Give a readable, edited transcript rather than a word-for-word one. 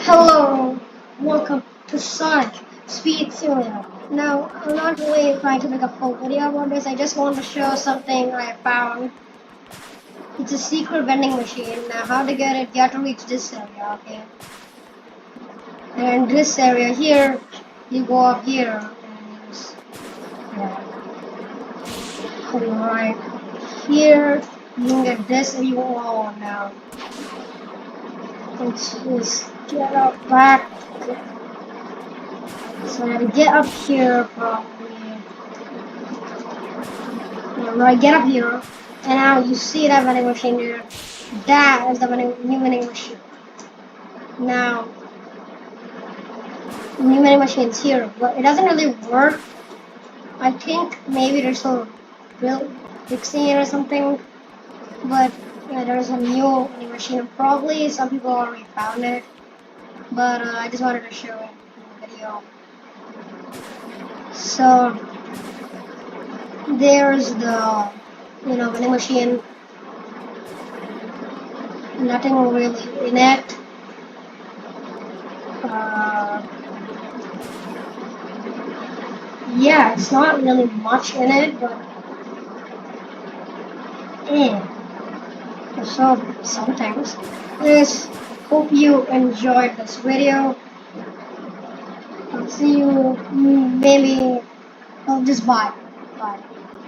Hello, welcome to Sonic Speed Simulator. Now, I'm not really trying to make a full video about this, I just want to show something I found. It's a secret vending machine. Now, how to get it, you have to reach this area, okay? And in this area here, you go up here, and just, yeah. Right here, you can get this if you want now. Let's just get up back. So I get up here probably. Yeah, right, get up here. And now you see that vending machine there. That is the new vending machine. Now, new vending machine's here, but it doesn't really work. I think maybe there's some real fixing it or something. But yeah, there's a new vending machine. Probably some people already found it. But I just wanted to show it in the video. So there's the vending machine. Nothing really in it. Yeah, it's not really much in it, but so sometimes. Yes, hope you enjoyed this video. I'll see you maybe. I'll just bye. Bye.